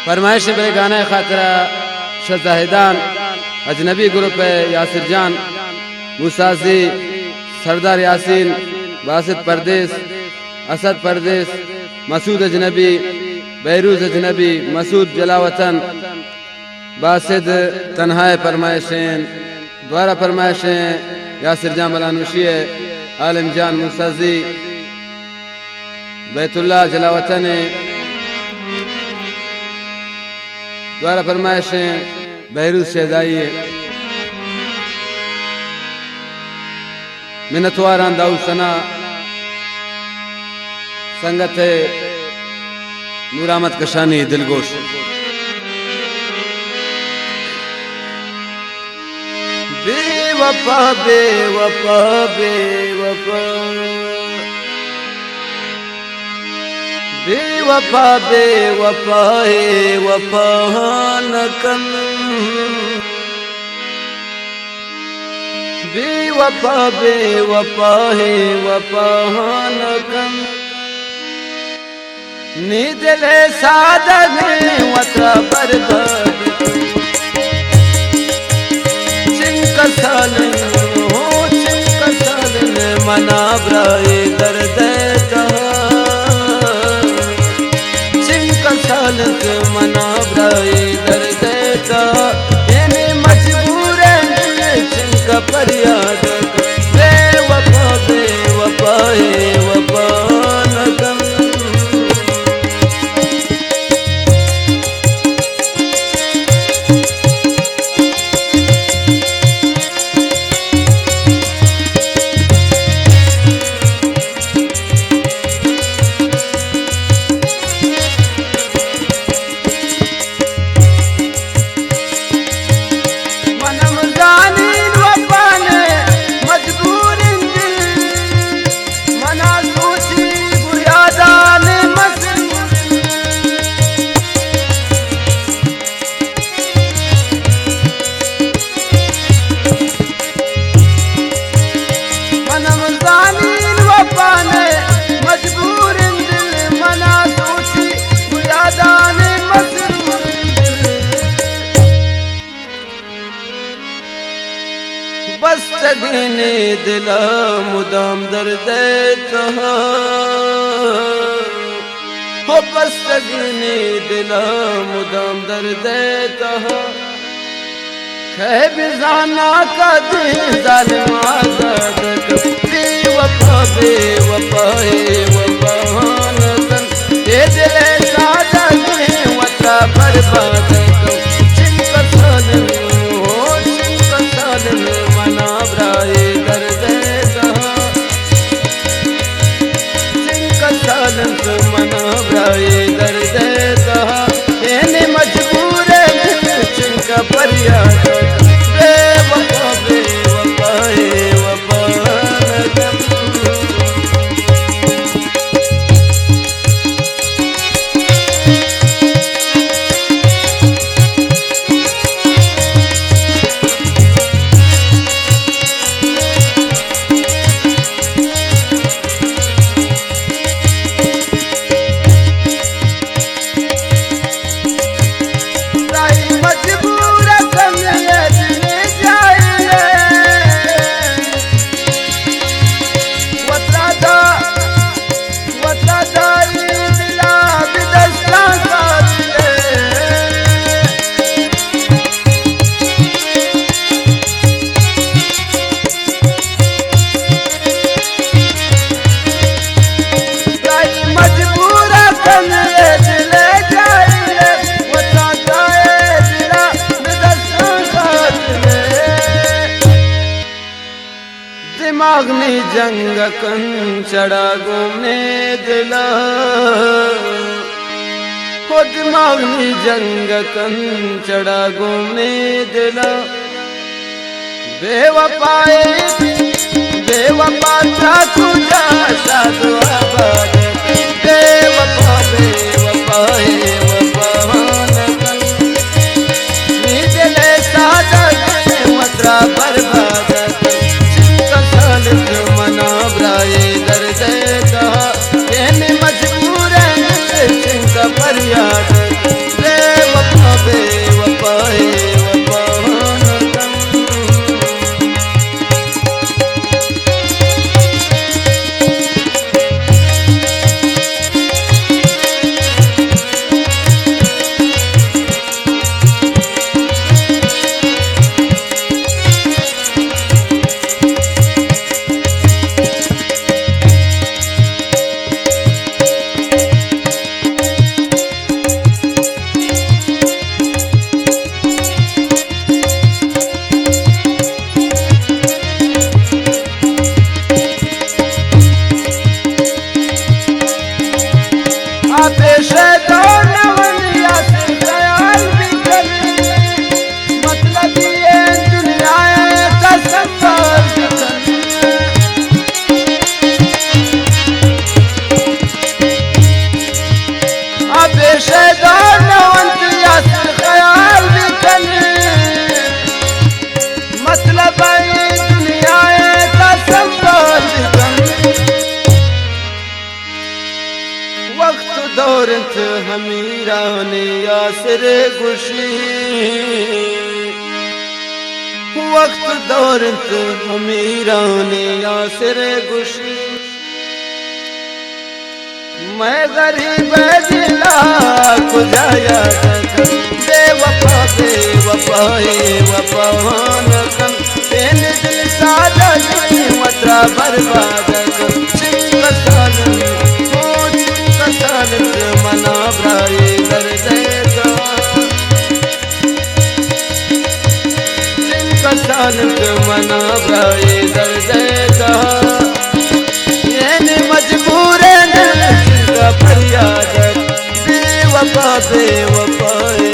फरमाइश बरे गाना खातरा शजाहिदान अजनबी ग्रुप है यासिर जान मुसाजी सरदार यासीन बासित परदेस असद परदेस मसूद अजनबी बैरूज अजनबी मसूद जलावतन बासिद तन्हाए फरमाइशें द्वारा फरमाइशें यासिर जान बलानुशी आलम जान मुसाजी बैतुल्ला जलावतन द्वारा फरमाइशें बहरूज शहदाई मिन्नतवारान दाऊद सना संगत है नूर अहमद कशानी दिलगोश। बेवफा बेवफा बेवफा बेवफा बेवफा वफा न कन बेवफा बेवफा वफा न कन निदले सादग वता बर्बाद चिंक सालन हो चिंक सालन मना ब्राए दर्द सालत मना ब्राए दर्द यानी मजबूर चिंक फरियाद बेवफा बेवफा वफा न कन बस्तगीने दिला मुदाम दर्द हो बस्तगीने दिला मुदाम दर्द खे बिजाना का दिन जालिम आजाद बेवफा बेवफा वफा न कन ये दिल सादा वता बर्बाद चिंक सालन हो चिंक सालन मना ब्राए दर्द चिंक सालन मना ब्राए दर्द यानी मजबूर चिंक फरियाद बेवफा बेवफा वफा न कन दिमागनी जंग कन चढ़ा गुमे दिला हो दिमागनी जंग कन चढ़ा गुमे दिला बेवफाए बेवफा चाकू जा साधु आबाद बेवफा बेवफा वफा न कन निदले सादा वता बर्बाद मना ब्राए दर्द यानी मजबूर चिंक फरियाद हमीरा ने यासर गुशी वक्त दौरत हमीरा ने यासर गुशी मैं गरीब जिला खुजाया बेवफा बेवफाए वफान कन तेन दिल सादा मतरा बर्बाद मना ब्राए दर्द मना ब्राए दर्द मजबूर फरियाद बेवफा बेवफाए